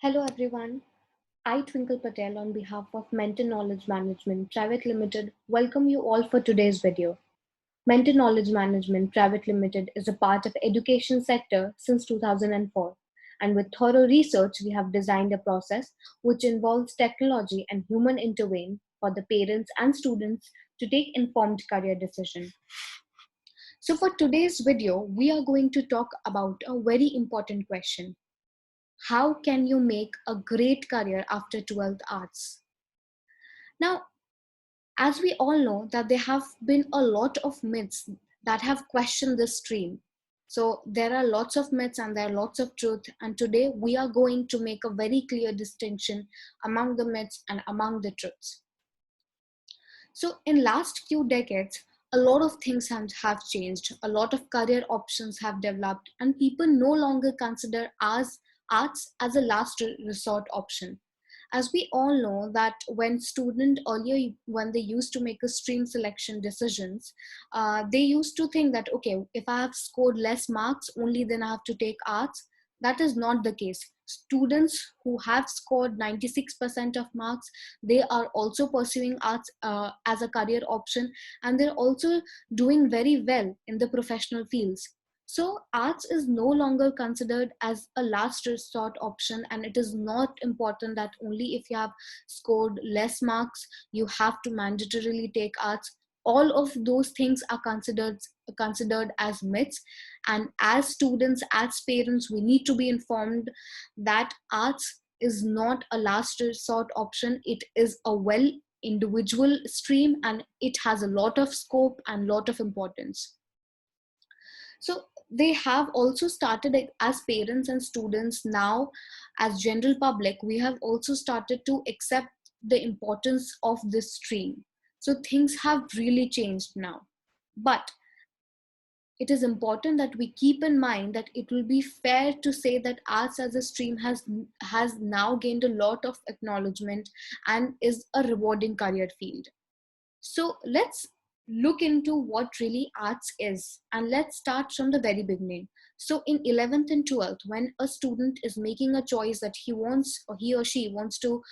Hello everyone. I, Twinkle Patel, on behalf of Mental Knowledge Management Private Limited, welcome you all for today's video. Mental Knowledge Management Private Limited is a part of education sector since 2004, and with thorough research, we have designed a process which involves technology and human intervene for the parents and students to take informed career decision. So for today's video, we are going to talk about a very important question. How can you make a great career after 12th arts? Now, as we all know that there have been a lot of myths that have questioned this stream. So there are lots of myths and there are lots of truth. And today we are going to make a very clear distinction among the myths and among the truths. So in last few decades, a lot of things have changed. A lot of career options have developed and people no longer consider arts as a last resort option. As we all know that when student earlier, when they used to make a stream selection decisions, they used to think that, okay, if I have scored less marks, only then I have to take arts. That is not the case. Students who have scored 96% of marks, they are also pursuing arts as a career option, and they're also doing very well in the professional fields. So arts is no longer considered as a last resort option, and it is not important that only if you have scored less marks you have to mandatorily take arts. All of those things are considered as myths, and as students, as parents, we need to be informed that arts is not a last resort option. It is a well individual stream and it has a lot of scope and lot of importance. So they have also started, as parents and students, now as general public, we have also started to accept the importance of this stream. So things have really changed now. But it is important that we keep in mind that it will be fair to say that arts as a stream has now gained a lot of acknowledgement and is a rewarding career field. So let's look into what really arts is, and let's start from the very beginning. So in 11th and 12th, when a student is making a choice that he wants, or he or she wants to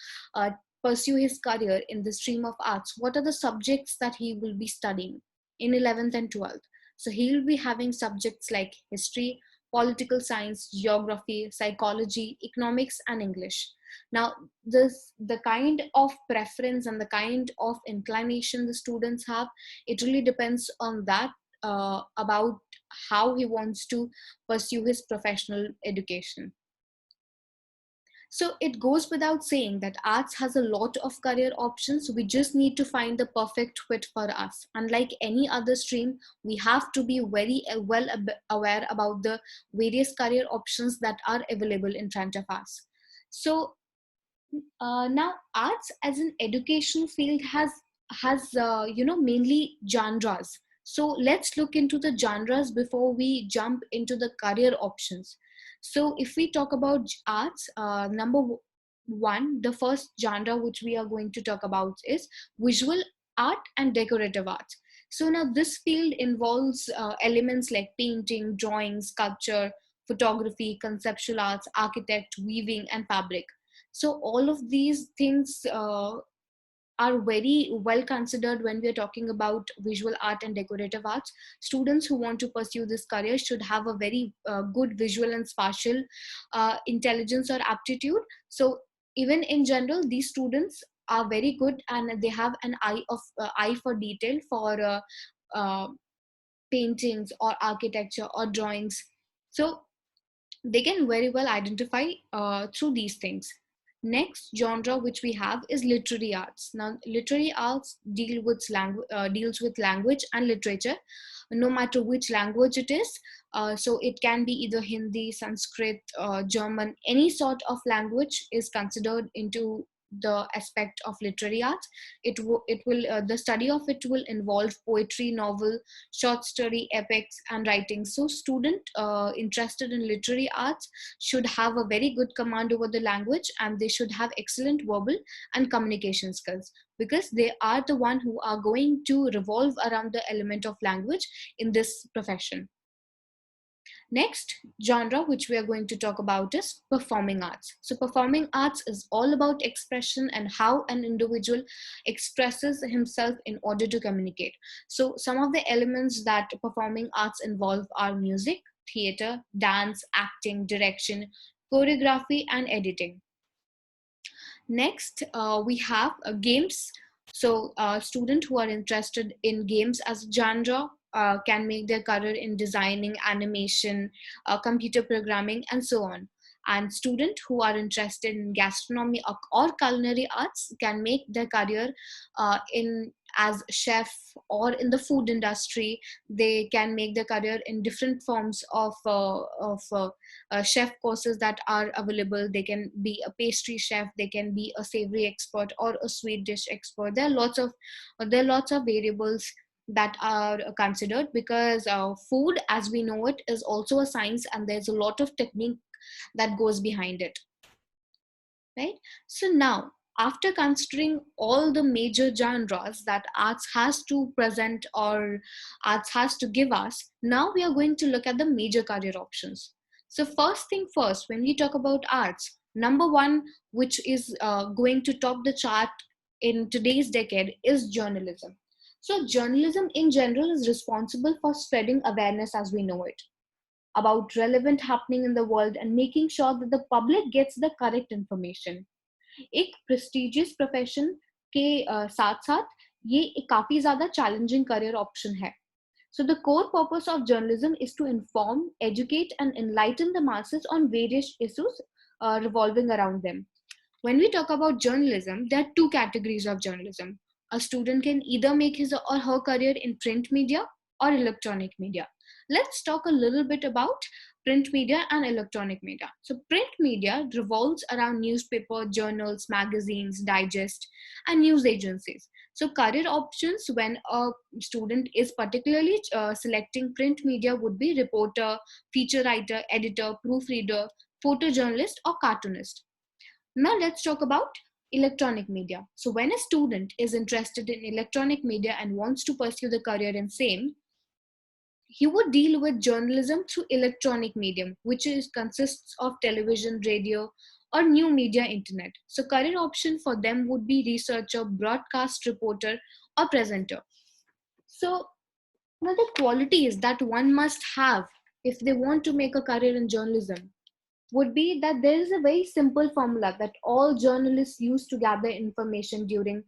pursue his career in the stream of arts, what are the subjects that he will be studying in 11th and 12th? So he will be having subjects like history, political science, geography, psychology, economics, and English. Now, the kind of preference and the kind of inclination the students have, it really depends on that, about how he wants to pursue his professional education. So it goes without saying that arts has a lot of career options. We just need to find the perfect fit for us. Unlike any other stream, we have to be very aware about the various career options that are available in front of us. So now arts as an education field has mainly genres. So let's look into the genres before we jump into the career options. So if we talk about arts, one, the first genre which we are going to talk about is visual art and decorative arts. So now this field involves elements like painting, drawing, sculpture, photography, conceptual arts, architect, weaving, and fabric. So all of these things are very well considered when we are talking about visual art and decorative arts. Students who want to pursue this career should have a very good visual and spatial intelligence or aptitude. So even in general, these students are very good and they have an eye for detail for uh, paintings or architecture or drawings. So they can very well identify through these things. Next genre which we have is literary arts. Now, literary arts deals with language and literature, no matter which language it is. So it can be either Hindi, Sanskrit, German, any sort of language is considered into the aspect of literary arts. It will the study of it will involve poetry, novel, short story, epics, and writing. So student interested in literary arts should have a very good command over the language, and they should have excellent verbal and communication skills, because they are the one who are going to revolve around the element of language in this profession. Next genre which we are going to talk about is performing arts. So performing arts is all about expression and how an individual expresses himself in order to communicate. So some of the elements that performing arts involve are music, theater, dance, acting, direction, choreography, and editing. Next, we have games. So, students who are interested in games as a genre can make their career in designing, animation, computer programming, and so on. And students who are interested in gastronomy or culinary arts can make their career in as chef or in the food industry. They can make their career in different forms of chef courses that are available. They can be a pastry chef, they can be a savory expert or a sweet dish expert. There are lots of variables that are considered, because food as we know it is also a science, and there's a lot of technique that goes behind it, right? So now, after considering all the major genres that arts has to present or arts has to give us, now we are going to look at the major career options. So first thing first, when we talk about arts, number one, which is going to top the chart in today's decade, is journalism. So journalism in general is responsible for spreading awareness as we know it about relevant happening in the world and making sure that the public gets the correct information. एक prestigious profession के साथ साथ ये एक काफी ज्यादा challenging career option है. So the core purpose of journalism is to inform, educate, and enlighten the masses on various issues revolving around them. When we talk about journalism, there are two categories of journalism. A student can either make his or her career in print media or electronic media. Let's talk a little bit about print media and electronic media. So print media revolves around newspaper, journals, magazines, digest, and news agencies. So career options when a student is particularly selecting print media would be reporter, feature writer, editor, proofreader, photojournalist, or cartoonist. Now let's talk about electronic media. So when a student is interested in electronic media and wants to pursue the career in same, he would deal with journalism through electronic medium, which consists of television, radio, or new media internet. So career option for them would be researcher, broadcast reporter, or presenter. So now the qualities that one must have if they want to make a career in journalism would be that there is a very simple formula that all journalists use to gather information during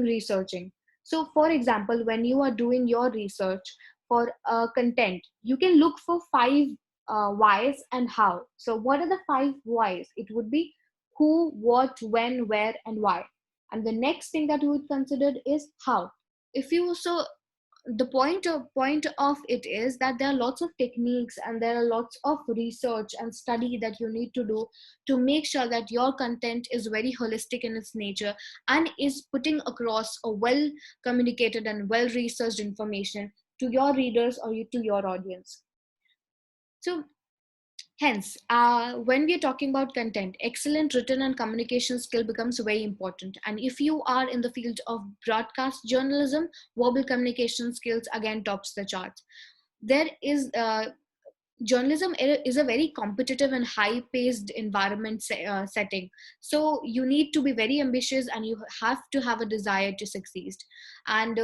researching. So, for example, when you are doing your research for content, you can look for five whys and how. So, what are the five whys? It would be who, what, when, where, and why. And the next thing that you would consider is how. If you so the point of it is that there are lots of techniques and there are lots of research and study that you need to do to make sure that your content is very holistic in its nature and is putting across a well communicated and well researched information to your readers or to your audience. So hence, when we are talking about content, excellent written and communication skill becomes very important. And if you are in the field of broadcast journalism, verbal communication skills again tops the charts. There is journalism is a very competitive and high paced environment setting, so you need to be very ambitious and you have to have a desire to succeed. And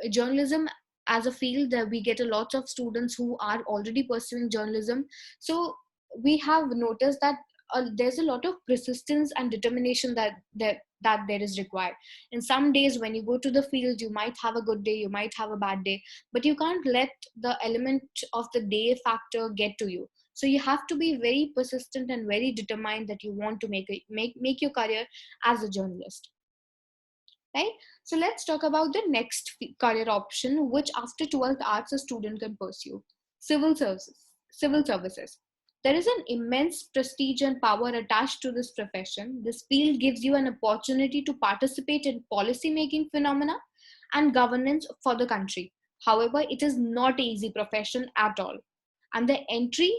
journalism as a field, we get a lot of students who are already pursuing journalism. So we have noticed that there's a lot of persistence and determination that there is required. In some days when you go to the field, you might have a good day, you might have a bad day, but you can't let the element of the day factor get to you. So you have to be very persistent and very determined that you want to make your career as a journalist, right? So let's talk about the next career option, which after 12th arts a student can pursue: civil services. Civil services. There is an immense prestige and power attached to this profession. This field gives you an opportunity to participate in policy making phenomena and governance for the country. However, it is not an easy profession at all. And the entry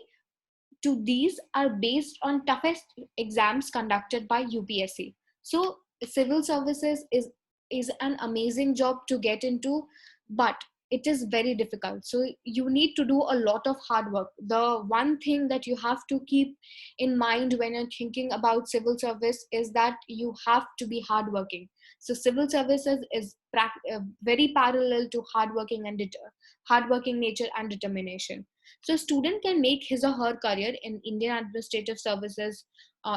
to these are based on toughest exams conducted by UPSC. So civil services is an amazing job to get into, but it is very difficult. So you need to do a lot of hard work. The one thing that you have to keep in mind when you're thinking about civil service is that you have to be hardworking. So civil services is very parallel to hardworking nature and determination. So a student can make his or her career in Indian administrative services,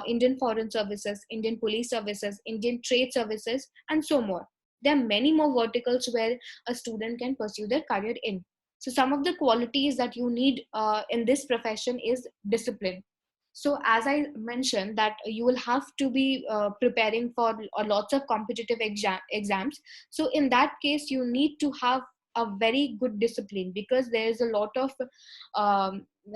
Indian foreign services, Indian police services, Indian trade services, and so more. There are many more verticals where a student can pursue their career in. So some of the qualities that you need in this profession is discipline. So as I mentioned that you will have to be preparing for lots of competitive exams. So in that case, you need to have a very good discipline, because there is a lot of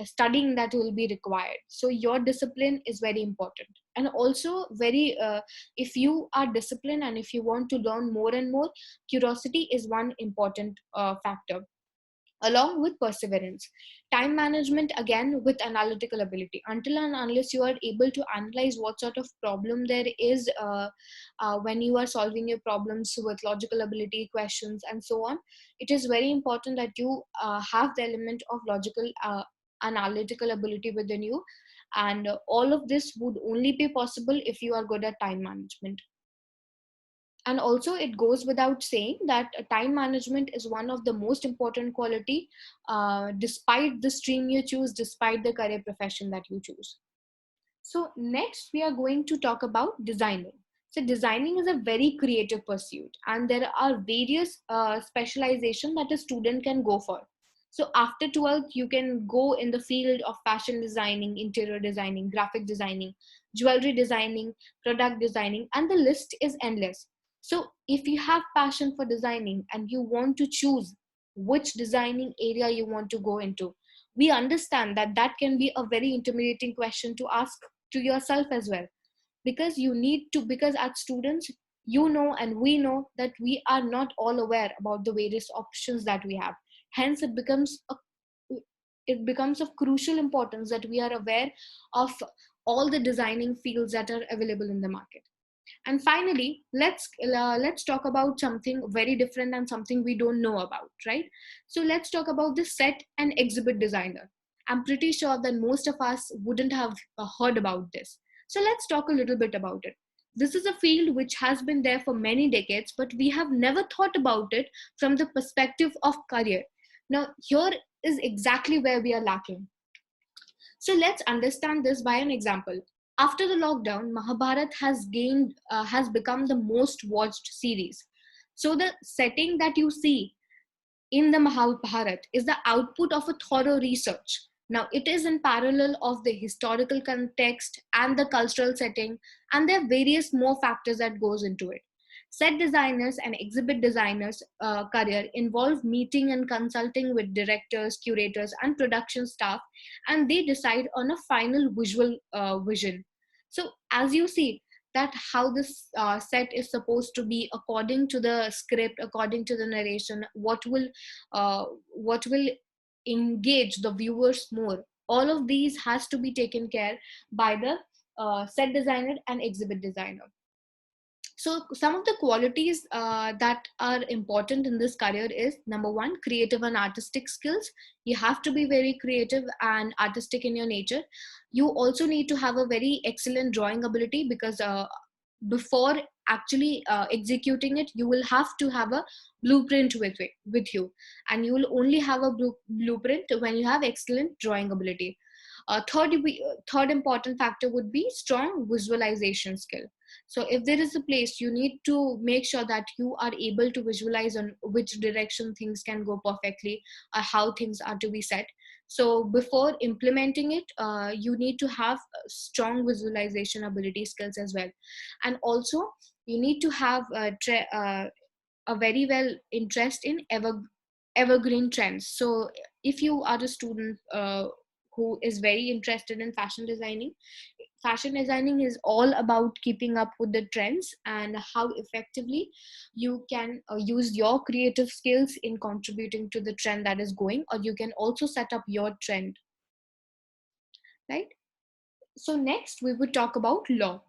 studying that will be required. So your discipline is very important. And also very if you are disciplined and if you want to learn more and more, curiosity is one important factor, along with perseverance. Time management, again, with analytical ability. Until and unless you are able to analyze what sort of problem there is when you are solving your problems with logical ability, questions, and so on, it is very important that you have the element of logical analytical ability within you. And all of this would only be possible if you are good at time management. And also it goes without saying that time management is one of the most important quality, despite the stream you choose, despite the career profession that you choose. So next we are going to talk about designing. So designing is a very creative pursuit, and there are various specialization that a student can go for. So after 12th, you can go in the field of fashion designing, interior designing, graphic designing, jewelry designing, product designing, and the list is endless. So if you have passion for designing and you want to choose which designing area you want to go into, we understand that that can be a very intimidating question to ask to yourself as well, because you need to, because as students, you know, and we know that we are not all aware about the various options that we have. Hence it becomes of crucial importance that we are aware of all the designing fields that are available in the market. And finally, let's talk about something very different and something we don't know about, right? So let's talk about the set and exhibit designer. I'm pretty sure that most of us wouldn't have heard about this. So let's talk a little bit about it. This is a field which has been there for many decades, but we have never thought about it from the perspective of career. Now, here is exactly where we are lacking. So let's understand this by an example. After the lockdown, Mahabharat has become the most watched series. So the setting that you see in the Mahabharat is the output of a thorough research. Now, it is in parallel of the historical context and the cultural setting, and there are various more factors that goes into it. Set designers and exhibit designers' career involve meeting and consulting with directors, curators, and production staff, and they decide on a final visual vision. So, as you see, that how this set is supposed to be according to the script, according to the narration, what will engage the viewers more, all of these has to be taken care by the set designer and exhibit designer. So some of the qualities that are important in this career is, number one, creative and artistic skills. You have to be very creative and artistic in your nature. You also need to have a very excellent drawing ability, because before actually executing it, you will have to have a blueprint with you, and you will only have a blueprint when you have excellent drawing ability. Third important factor would be strong visualization skill. So if there is a place, you need to make sure that you are able to visualize on which direction things can go perfectly, or how things are to be set. So before implementing it, you need to have strong visualization ability skills as well. And also you need to have a very well interest in evergreen trends. So if you are a student who is very interested in fashion designing is all about keeping up with the trends and how effectively you can use your creative skills in contributing to the trend that is going, or you can also set up your trend, right? So next we would talk about law.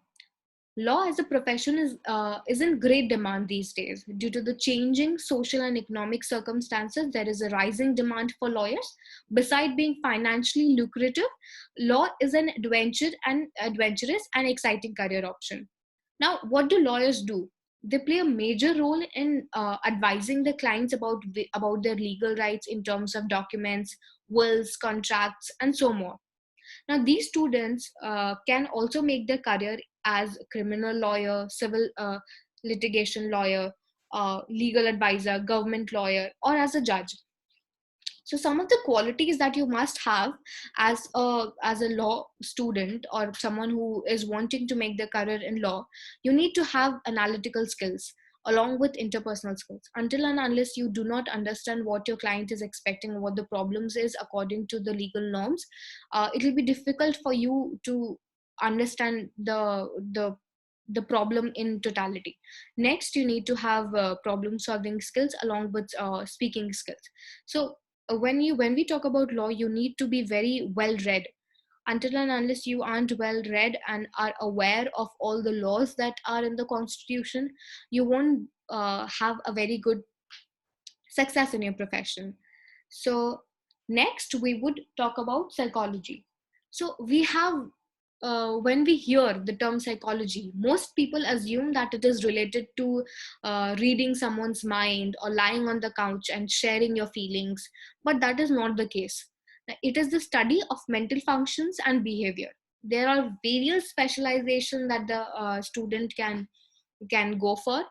Law as a profession is in great demand these days due to the changing social and economic circumstances. There is a rising demand for lawyers. Beside being financially lucrative, law is an adventurous and exciting career option. Now, what do lawyers do? They play a major role in advising the clients about their legal rights in terms of documents, wills, contracts, and so more. Now, these students can also make their career as criminal lawyer, civil litigation lawyer, legal advisor, government lawyer, or as a judge. So some of the qualities that you must have as a law student or someone who is wanting to make their career in law, you need to have analytical skills along with interpersonal skills. Until and unless you do not understand what your client is expecting, what the problems is according to the legal norms, it will be difficult for you to understand the problem in totality. Next, you need to have problem solving skills along with speaking skills. So when we talk about law, you need to be very well read. Until and unless you aren't well read and are aware of all the laws that are in the constitution, you won't have a very good success in your profession. So next we would talk about psychology. So we have when we hear the term psychology, most people assume that it is related to reading someone's mind or lying on the couch and sharing your feelings, but that is not the case. It is the study of mental functions and behavior. There are various specialization that the student can go for,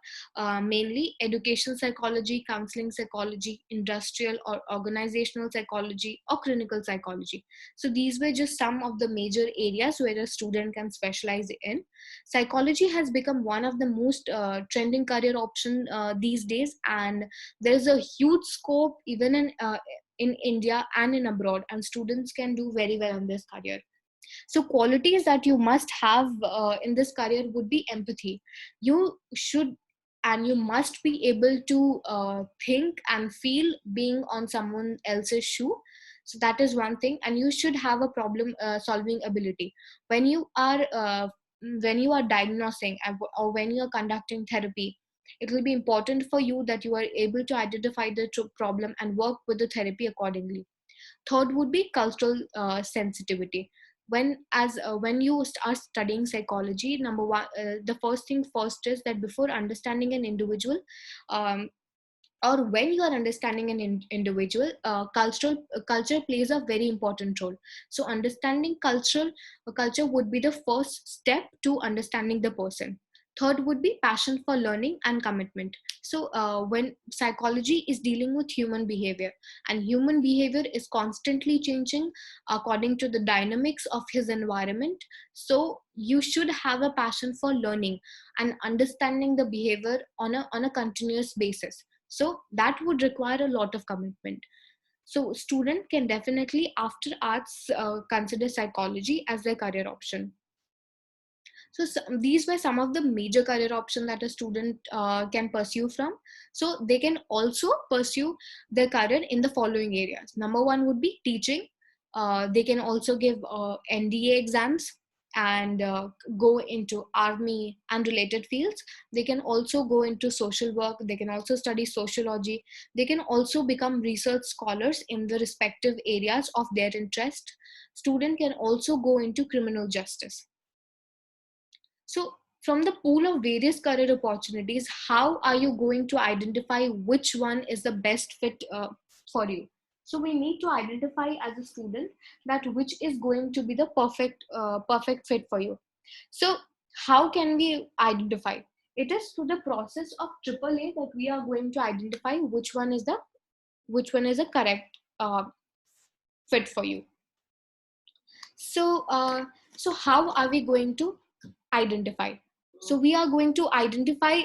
mainly education psychology, counseling psychology, industrial or organizational psychology, or clinical psychology. So these were just some of the major areas where a student can specialize in. Psychology has become one of the most trending career option these days, and there is a huge scope even in India and in abroad, and students can do very well in this career. So qualities that you must have in this career would be empathy. You should and you must be able to think and feel being on someone else's shoe. So that is one thing. And you should have a problem solving ability when you are diagnosing or when you are conducting therapy. It will be important for you that you are able to identify the problem and work with the therapy accordingly. Third would be cultural sensitivity. When you are studying psychology, number one, the first thing first is that before understanding an individual, um, or when you are understanding an individual, culture plays a very important role. So understanding culture would be the first step to understanding the person. Third would be passion for learning and commitment. So when psychology is dealing with human behavior, and human behavior is constantly changing according to the dynamics of his environment, so you should have a passion for learning and understanding the behavior on a continuous basis. So that would require a lot of commitment. So student can definitely after arts consider psychology as their career option. So these were some of the major career options that a student can pursue from. So they can also pursue their career in the following areas. Number one would be teaching. They can also give NDA exams and go into army and related fields. They can also go into social work. They can also study sociology. They can also become research scholars in the respective areas of their interest. Student can also go into criminal justice. So, from the pool of various career opportunities, how are you going to identify which one is the best fit for you? So, we need to identify as a student that which is going to be the perfect fit for you. So, how can we identify? It is through the process of AAA that we are going to identify which one is a correct fit for you. So, how are we going to identify? So we are going to identify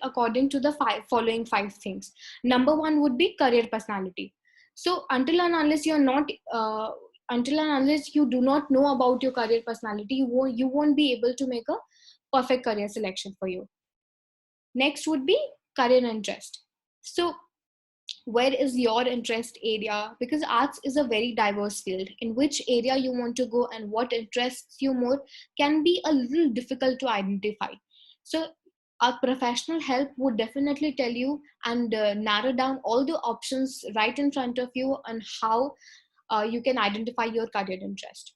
according to the following five things. Number one would be career personality. So until and unless you do not know about your career personality, you won't be able to make a perfect career selection for you. Next would be career interest. So where is your interest area, because arts is a very diverse field. In which area you want to go and what interests you more can be a little difficult to identify. So a professional help would definitely tell you and narrow down all the options right in front of you on how you can identify your career interest.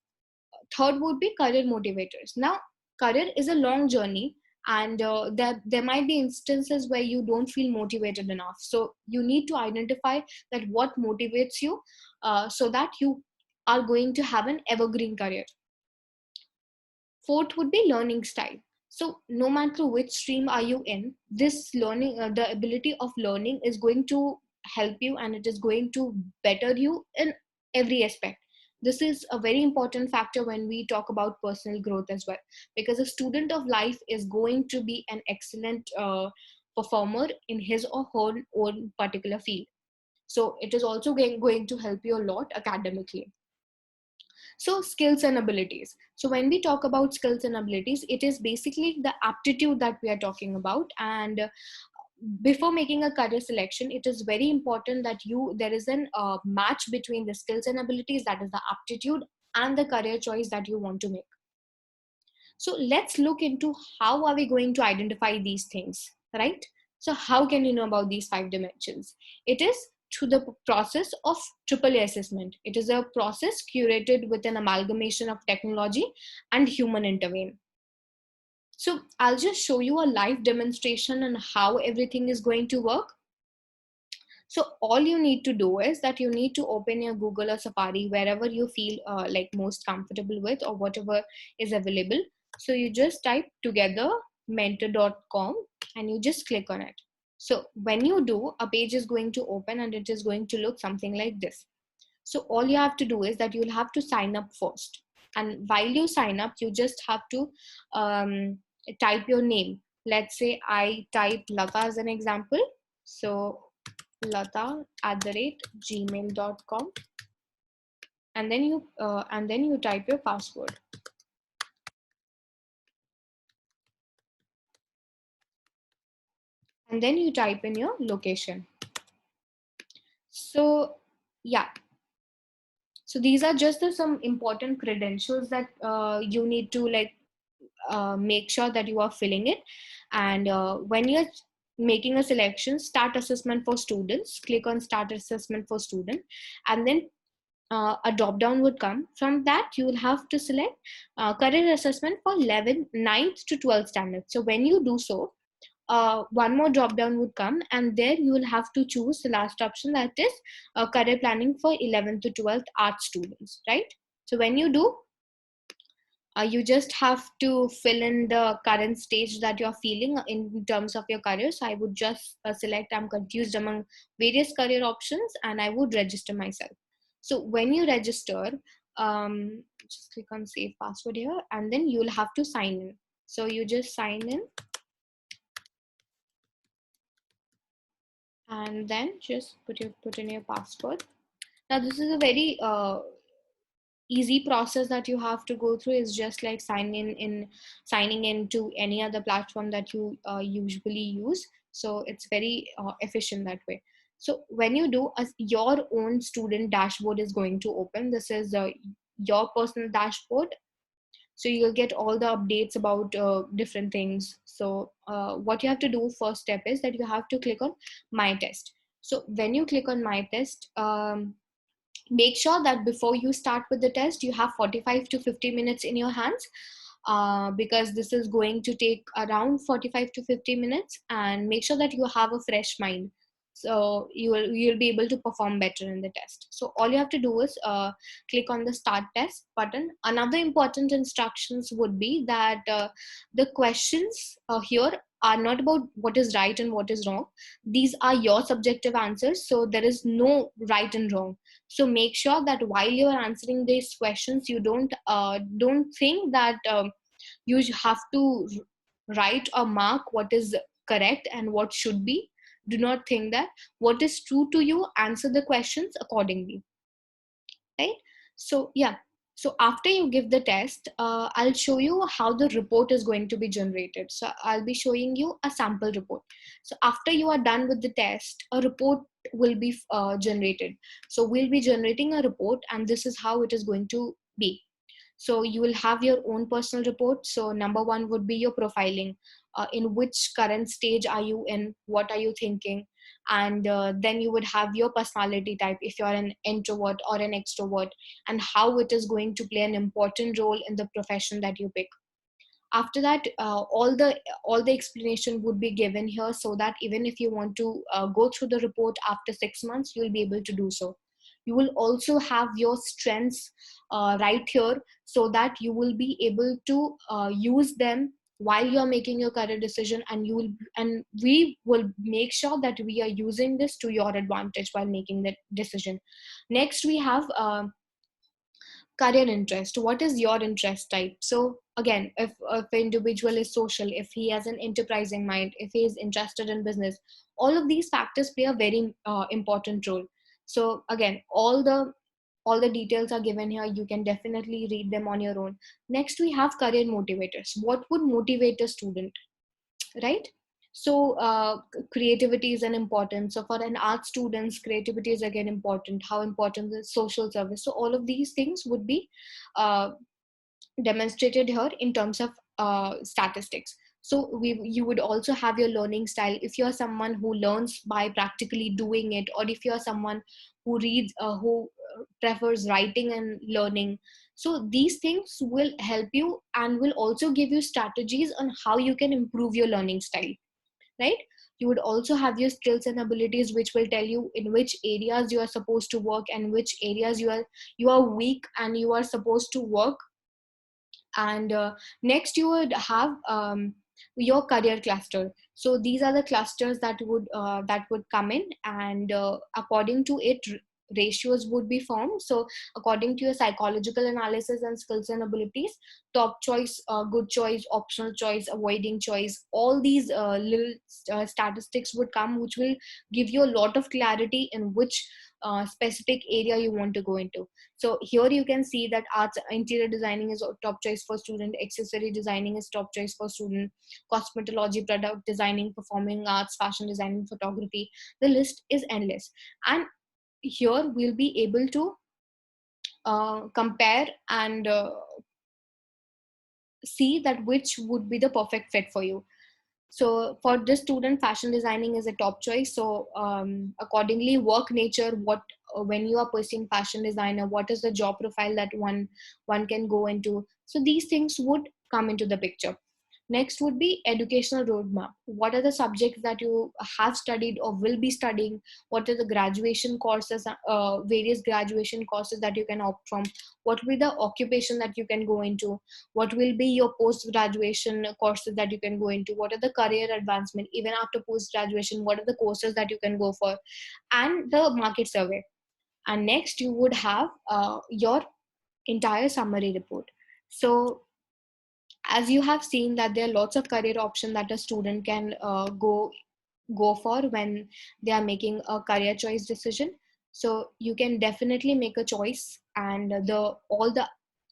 Third would be career motivators. Now, career is a long journey, and there might be instances where you don't feel motivated enough. So you need to identify that what motivates you, so that you are going to have an evergreen career. Fourth would be learning style. So no matter which stream are you in, this learning, the ability of learning is going to help you, and it is going to better you in every aspect. This is a very important factor when we talk about personal growth as well, because a student of life is going to be an excellent performer in his or her own particular field. So it is also going to help you a lot academically. So skills and abilities. So when we talk about skills and abilities, it is basically the aptitude that we are talking about. And before making a career selection, it is very important that there is an match between the skills and abilities, that is the aptitude, and the career choice that you want to make. So let's look into how are we going to identify these things, right? So how can you know about these 5 dimensions? It is through the process of AAA assessment. It is a process curated with an amalgamation of technology and human intervene. So I'll just show you a live demonstration on how everything is going to work. So all you need to do is that you need to open your Google or Safari, wherever you feel like most comfortable with, or whatever is available. So you just type together mentor.com and you just click on it. So when you do, a page is going to open and it is going to look something like this. So all you have to do is that you'll have to sign up first. And while you sign up, you just have to type your name. Let's say I type Lata as an example. So lata@gmail.com, and then you type your password, and then you type in your location. So yeah, so these are just some important credentials that you need to make sure that you are filling it. And when you're making a selection, start assessment for students, click on start assessment for student, and then a drop down would come. From that, you will have to select career assessment for 11th, 9th to 12th standard. So when you do so, one more drop down would come, and there you will have to choose the last option, that is career planning for 11th to 12th art students, right? So when you do, you just have to fill in the current stage that you're feeling in terms of your career. So I would just select I'm confused among various career options, and I would register myself. So when you register, just click on save password here, and then you'll have to sign in. So you just sign in, and then just put in your password. Now this is a very easy process that you have to go through. Is just like signing in to any other platform that you usually use. So it's very efficient that way. So when you do, your own student dashboard is going to open. This is your personal dashboard. So you'll get all the updates about different things. So what you have to do, first step, is that you have to click on my test. So when you click on my test, make sure that before you start with the test, you have 45 to 50 minutes in your hands, because this is going to take around 45 to 50 minutes, and make sure that you have a fresh mind, so you'll be able to perform better in the test. So all you have to do is click on the start test button. Another important instructions would be that the questions here are not about what is right and what is wrong. These are your subjective answers, so there is no right and wrong. So make sure that while you are answering these questions, you don't think that you have to write or mark what is correct and what should be. Do not think that. What is true to you, answer the questions accordingly, right? So yeah, So after you give the test, I'll show you how the report is going to be generated. So I'll be showing you a sample report. So after you are done with the test, a report will be generated. So we'll be generating a report, and this is how it is going to be. So you will have your own personal report. So number one would be your profiling. In which current stage are you in? What are you thinking? And then you would have your personality type, if you're an introvert or an extrovert, and how it is going to play an important role in the profession that you pick. After that, all the explanation would be given here, so that even if you want to go through the report after 6 months, you'll be able to do so. You will also have your strengths right here, so that you will be able to use them while you're making your career decision, and we will make sure that we are using this to your advantage while making that decision. Next, we have career interest. What is your interest type? So again, if an individual is social, if he has an enterprising mind, if he is interested in business, all of these factors play a very important role. So again, all the details are given here. You can definitely read them on your own. Next, we have career motivators. What would motivate a student, right? So creativity is an important. So for an art students, creativity is again important. How important is social service? So all of these things would be uh, demonstrated here in terms of statistics. So you would also have your learning style. If you're someone who learns by practically doing it, or if you're someone who reads, who prefers writing and learning. So these things will help you and will also give you strategies on how you can improve your learning style, right? You would also have your skills and abilities, which will tell you in which areas you are supposed to work and which areas you are weak and you are supposed to work. And next, you would have your career cluster. So these are the clusters that would come in, and according to it, ratios would be formed. So according to your psychological analysis and skills and abilities, top choice, good choice, optional choice, avoiding choice, all these little statistics would come, which will give you a lot of clarity in which specific area you want to go into. So here you can see that arts interior designing is top choice for student, accessory designing is top choice for student, cosmetology, product designing, performing arts, fashion designing, photography. The list is endless. And here we'll be able to compare and see that which would be the perfect fit for you. So for this student, fashion designing is a top choice. So accordingly, work nature, what when you are pursuing fashion designer, what is the job profile that one can go into? So these things would come into the picture. Next would be educational roadmap. What are the subjects that you have studied or will be studying? What are the graduation courses, various graduation courses that you can opt from? What will be the occupation that you can go into? What will be your post graduation courses that you can go into? What are the career advancement? Even after post graduation, what are the courses that you can go for? And the market survey. And next, you would have your entire summary report. So as you have seen that there are lots of career options that a student can go for when they are making a career choice decision. So you can definitely make a choice, and the all the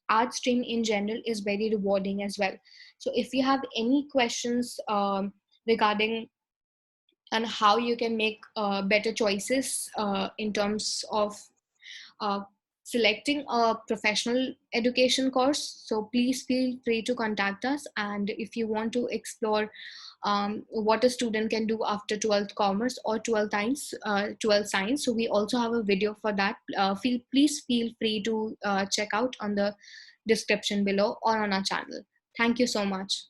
art stream in general is very rewarding as well. So if you have any questions regarding on how you can make better choices in terms of uh, selecting a professional education course, so please feel free to contact us. And if you want to explore what a student can do after 12th commerce or 12th science, so we also have a video for that. Please feel free to check out on the description below or on our channel. Thank you so much.